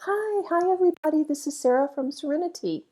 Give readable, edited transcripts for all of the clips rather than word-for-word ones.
Hi everybody, this is Sarah from Serenity.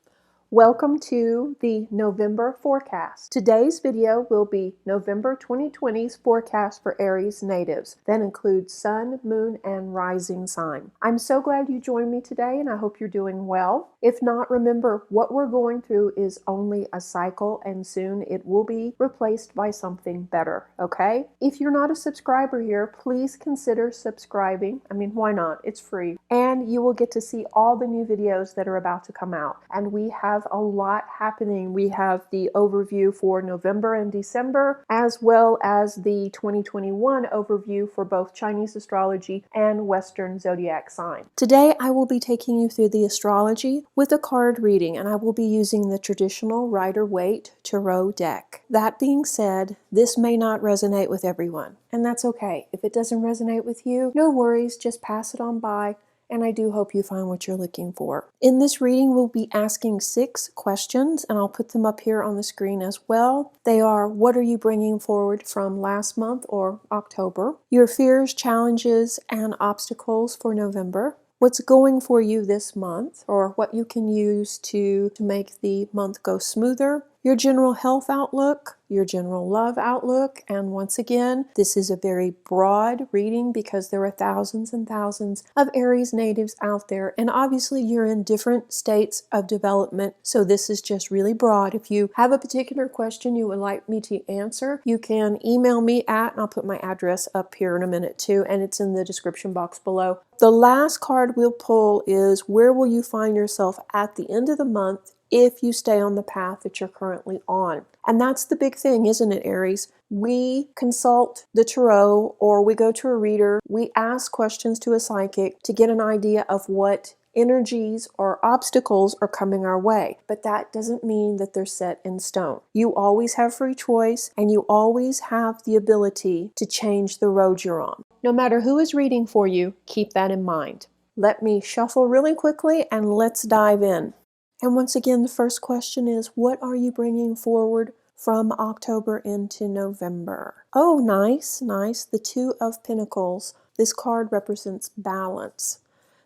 Welcome to the November forecast. Today's video will be November 2020's forecast for Aries natives. That includes sun, moon, and rising sign. I'm so glad you joined me today and I hope you're doing well. If not, remember what we're going through is only a cycle and soon it will be replaced by something better, okay? If you're not a subscriber here, please consider subscribing. I mean, why not? It's free. And you will get to see all the new videos that are about to come out. And we have a lot happening. We have the overview for November and December, as well as the 2021 overview for both Chinese astrology and Western zodiac sign. Today, I will be taking you through the astrology with a card reading, and I will be using the traditional Rider-Waite Tarot deck. That being said, this may not resonate with everyone, and that's okay. If it doesn't resonate with you, no worries, just pass it on by. And I do hope you find what you're looking for. In this reading, we'll be asking 6 questions, and I'll put them up here on the screen as well. They are, what are you bringing forward from last month or October? Your fears, challenges, and obstacles for November. What's going for you this month, or what you can use to make the month go smoother. Your general health outlook, your general love outlook, and once again, this is a very broad reading because there are thousands and thousands of Aries natives out there, and obviously you're in different states of development, so this is just really broad. If you have a particular question you would like me to answer, you can email me at, and I'll put my address up here in a minute too, and it's in the description box below. The last card we'll pull is where will you find yourself at the end of the month if you stay on the path that you're currently on. And that's the big thing, isn't it, Aries? We consult the tarot or we go to a reader, we ask questions to a psychic to get an idea of what energies or obstacles are coming our way. But that doesn't mean that they're set in stone. You always have free choice and you always have the ability to change the road you're on. No matter who is reading for you, keep that in mind. Let me shuffle really quickly and let's dive in. And once again, the first question is, what are you bringing forward from October into November? Oh, nice, nice. The 2 of Pentacles. This card represents balance.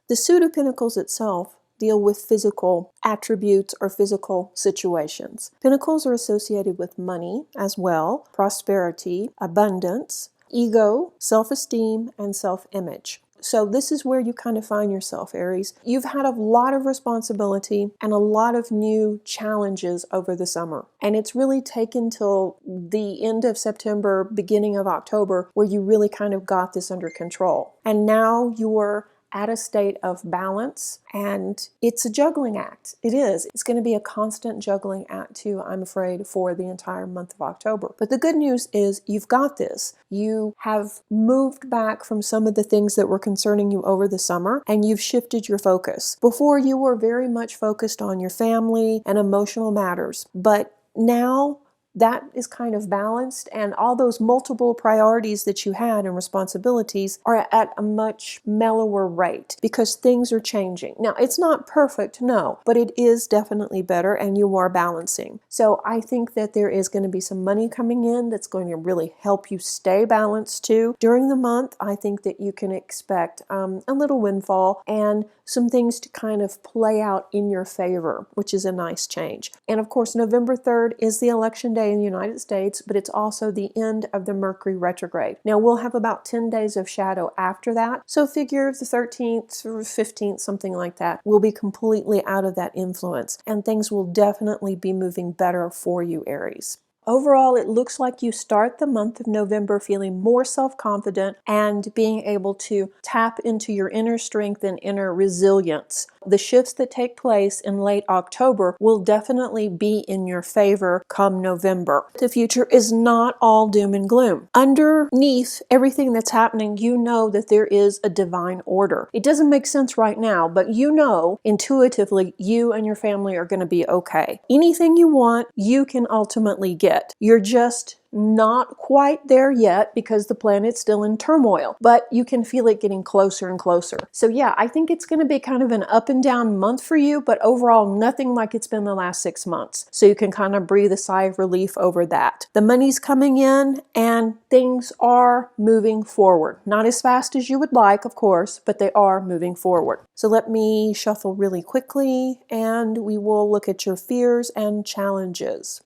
The Suit of Pentacles itself deal with physical attributes or physical situations. Pentacles are associated with money as well, prosperity, abundance, ego, self-esteem, and self-image. So this is where you kind of find yourself, Aries. You've had a lot of responsibility and a lot of new challenges over the summer. And it's really taken till the end of September, beginning of October, where you really kind of got this under control. And now you're at a state of balance, and it's a juggling act. It is. It's going to be a constant juggling act too, I'm afraid, for the entire month of October. But the good news is you've got this. You have moved back from some of the things that were concerning you over the summer, and you've shifted your focus. Before, you were very much focused on your family and emotional matters, but now that is kind of balanced, and all those multiple priorities that you had and responsibilities are at a much mellower rate because things are changing. Now, it's not perfect, no, but it is definitely better and you are balancing. So I think that there is going to be some money coming in that's going to really help you stay balanced too. During the month, I think that you can expect a little windfall and some things to kind of play out in your favor, which is a nice change. And of course, November 3rd is the election day in the United States, but it's also the end of the Mercury retrograde. Now, we'll have about 10 days of shadow after that, so figure the 13th or 15th, something like that, will be completely out of that influence, and things will definitely be moving better for you, Aries. Overall, it looks like you start the month of November feeling more self-confident and being able to tap into your inner strength and inner resilience. The shifts that take place in late October will definitely be in your favor come November. The future is not all doom and gloom. Underneath everything that's happening, you know that there is a divine order. It doesn't make sense right now, but you know intuitively you and your family are going to be okay. Anything you want, you can ultimately get. You're just Not quite there yet because the planet's still in turmoil, but you can feel it getting closer and closer. So yeah, I think it's going to be kind of an up and down month for you, but overall nothing like it's been the last 6 months. So you can kind of breathe a sigh of relief over that. The money's coming in and things are moving forward. Not as fast as you would like, of course, but they are moving forward. So let me shuffle really quickly and we will look at your fears and challenges.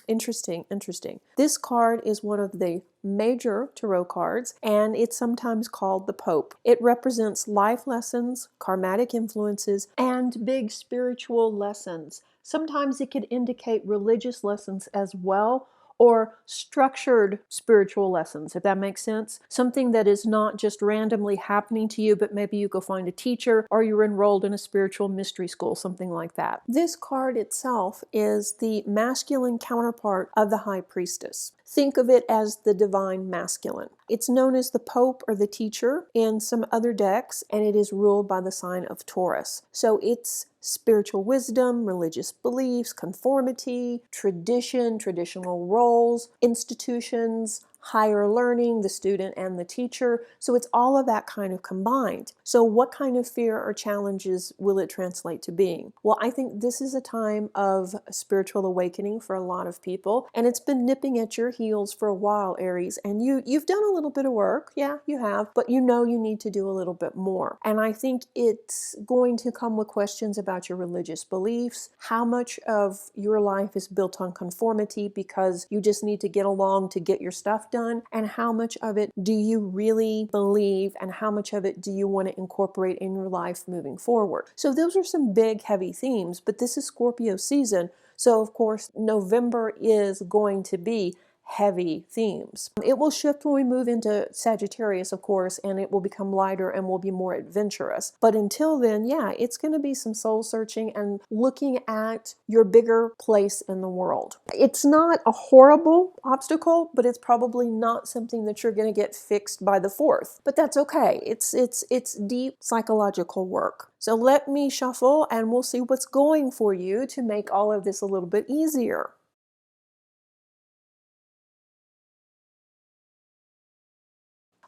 Interesting, interesting. This card is one of the major tarot cards, and it's sometimes called the Pope. It represents life lessons, karmatic influences, and big spiritual lessons. Sometimes it could indicate religious lessons as well, or structured spiritual lessons, if that makes sense. Something that is not just randomly happening to you, but maybe you go find a teacher or you're enrolled in a spiritual mystery school, something like that. This card itself is the masculine counterpart of the High Priestess. Think of it as the divine masculine. It's known as the Pope or the teacher in some other decks, and it is ruled by the sign of Taurus. So it's spiritual wisdom, religious beliefs, conformity, tradition, traditional roles, institutions, higher learning, the student and the teacher. So it's all of that kind of combined. So what kind of fear or challenges will it translate to being? Well, I think this is a time of spiritual awakening for a lot of people, and it's been nipping at your heels for a while, Aries, and you've done a little bit of work. Yeah, you have, but you know you need to do a little bit more. And I think it's going to come with questions about your religious beliefs, how much of your life is built on conformity because you just need to get along to get your stuff done, and how much of it do you really believe, and how much of it do you want to incorporate in your life moving forward. So those are some big heavy themes, but this is Scorpio season, so of course November is going to be heavy themes. It will shift when we move into Sagittarius, of course, and it will become lighter and will be more adventurous. But until then, yeah, it's going to be some soul searching and looking at your bigger place in the world. It's not a horrible obstacle, but it's probably not something that you're going to get fixed by the 4th. But that's okay. It's deep psychological work. So let me shuffle and we'll see what's going for you to make all of this a little bit easier.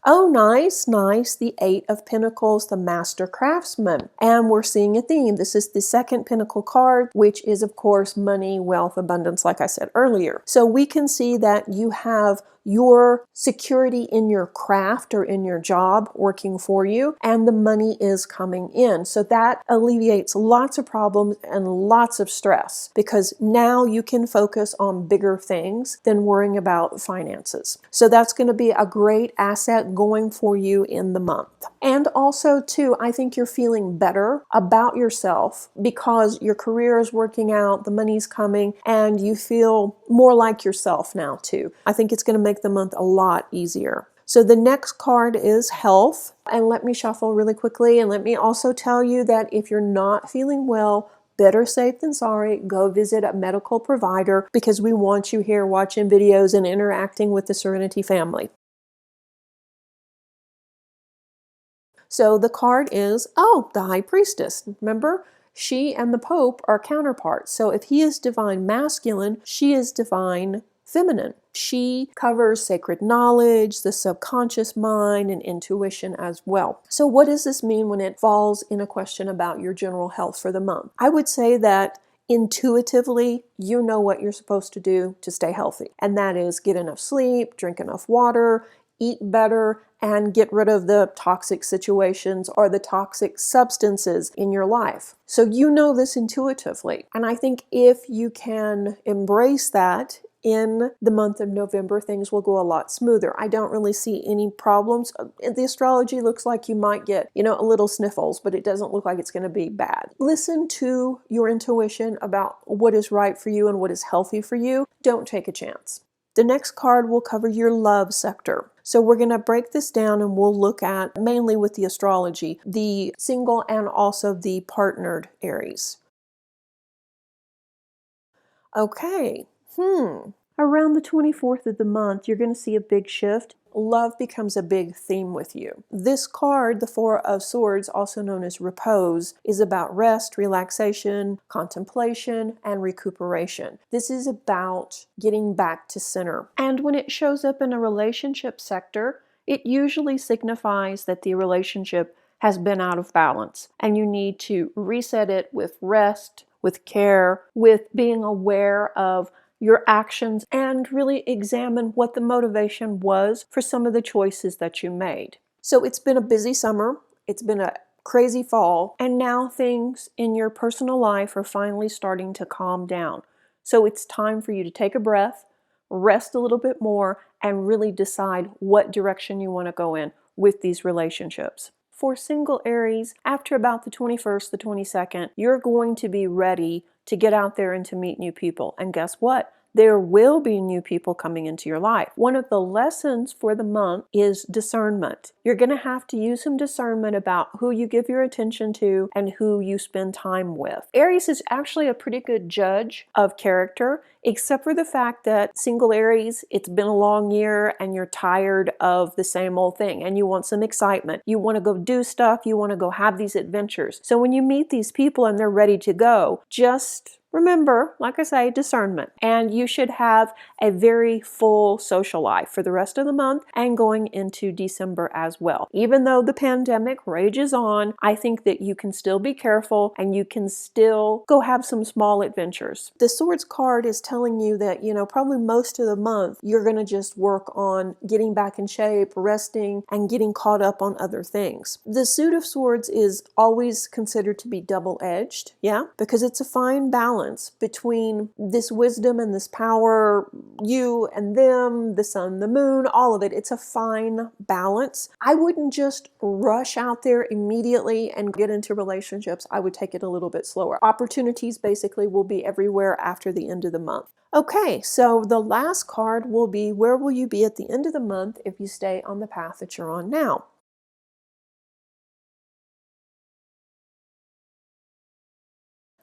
Oh, nice, nice. The 8 of Pentacles, the Master Craftsman. And we're seeing a theme. This is the second Pentacle card, which is, of course, money, wealth, abundance, like I said earlier. So we can see that you have your security in your craft or in your job working for you, and the money is coming in. So that alleviates lots of problems and lots of stress because now you can focus on bigger things than worrying about finances. So that's going to be a great asset going for you in the month. And also too, I think you're feeling better about yourself because your career is working out, the money's coming, and you feel more like yourself now too. I think it's going to make the month a lot easier. So the next card is health. And let me shuffle really quickly. And let me also tell you that if you're not feeling well, better safe than sorry, go visit a medical provider because we want you here watching videos and interacting with the Serenity family. So the card is, the High Priestess. Remember? She and the Pope are counterparts. So if he is divine masculine, she is divine feminine. She covers sacred knowledge, the subconscious mind, and intuition as well. So what does this mean when it falls in a question about your general health for the month? I would say that intuitively, you know what you're supposed to do to stay healthy. And that is get enough sleep, drink enough water, eat better, and get rid of the toxic situations or the toxic substances in your life. So you know this intuitively. And I think if you can embrace that in the month of November, things will go a lot smoother. I don't really see any problems. The astrology looks like you might get, a little sniffles, but it doesn't look like it's going to be bad. Listen to your intuition about what is right for you and what is healthy for you. Don't take a chance. The next card will cover your love sector. So we're going to break this down and we'll look at, mainly with the astrology, the single and also the partnered Aries. Okay. Around the 24th of the month, you're going to see a big shift love becomes a big theme with you. This card, the Four of Swords, also known as repose, is about rest, relaxation, contemplation, and recuperation. This is about getting back to center. And when it shows up in a relationship sector, it usually signifies that the relationship has been out of balance and you need to reset it with rest, with care, with being aware of your actions, and really examine what the motivation was for some of the choices that you made. So it's been a busy summer, it's been a crazy fall, and now things in your personal life are finally starting to calm down. So it's time for you to take a breath, rest a little bit more, and really decide what direction you want to go in with these relationships. For single Aries, after about the 21st, the 22nd, you're going to be ready to get out there and to meet new people. And guess what? There will be new people coming into your life. One of the lessons for the month is discernment. You're going to have to use some discernment about who you give your attention to and who you spend time with. Aries is actually a pretty good judge of character, except for the fact that single Aries, it's been a long year and you're tired of the same old thing and you want some excitement. You want to go do stuff. You want to go have these adventures. So when you meet these people and they're ready to go, just remember, like I say, discernment. And you should have a very full social life for the rest of the month and going into December as well. Even though the pandemic rages on, I think that you can still be careful and you can still go have some small adventures. The Swords card is telling you that, probably most of the month you're going to just work on getting back in shape, resting, and getting caught up on other things. The Suit of Swords is always considered to be double-edged, because it's a fine balance between this wisdom and this power, you and them, the sun, the moon, all of it. It's a fine balance. I wouldn't just rush out there immediately and get into relationships. I would take it a little bit slower. Opportunities basically will be everywhere after the end of the month. Okay, so the last card will be, where will you be at the end of the month if you stay on the path that you're on now?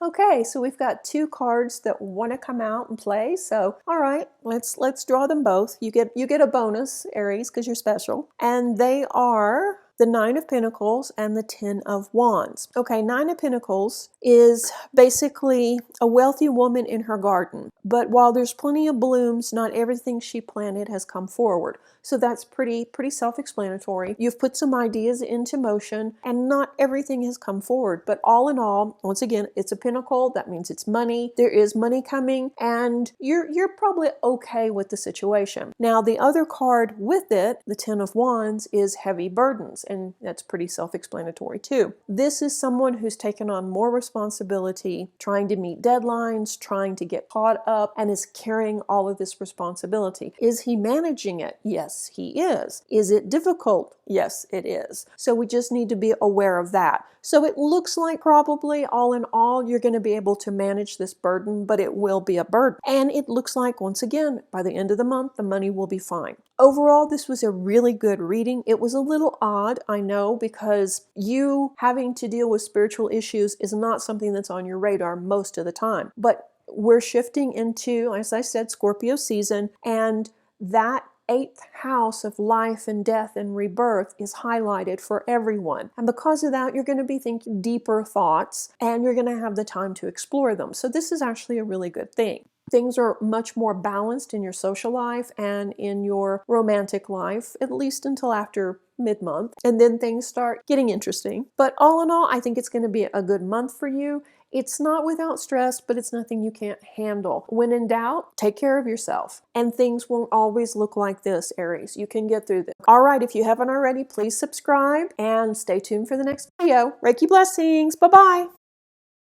Okay, so we've got two cards that want to come out and play. So, all right, let's draw them both. You get a bonus, Aries, because you're special. And they are the Nine of Pentacles and the Ten of Wands. Okay, Nine of Pentacles is basically a wealthy woman in her garden. But while there's plenty of blooms, not everything she planted has come forward. So that's pretty self-explanatory. You've put some ideas into motion and not everything has come forward. But all in all, once again, it's a pentacle. That means it's money. There is money coming and you're probably okay with the situation. Now, the other card with it, the Ten of Wands, is heavy burdens. And that's pretty self-explanatory too. This is someone who's taken on more responsibility, trying to meet deadlines, trying to get caught up, and is carrying all of this responsibility. Is he managing it? Yes, he is. Is it difficult? Yes, it is. So we just need to be aware of that. So it looks like probably all in all, you're going to be able to manage this burden, but it will be a burden. And it looks like, once again, by the end of the month, the money will be fine. Overall, this was a really good reading. It was a little odd, I know, because you having to deal with spiritual issues is not something that's on your radar most of the time. But we're shifting into, as I said, Scorpio season, and that 8th house of life and death and rebirth is highlighted for everyone. And because of that, you're going to be thinking deeper thoughts and you're going to have the time to explore them. So this is actually a really good thing. Things are much more balanced in your social life and in your romantic life, at least until after mid-month. And then things start getting interesting. But all in all, I think it's going to be a good month for you. It's not without stress, but it's nothing you can't handle. When in doubt, take care of yourself. And things won't always look like this, Aries. You can get through this. All right, if you haven't already, please subscribe and stay tuned for the next video. Reiki blessings. Bye-bye.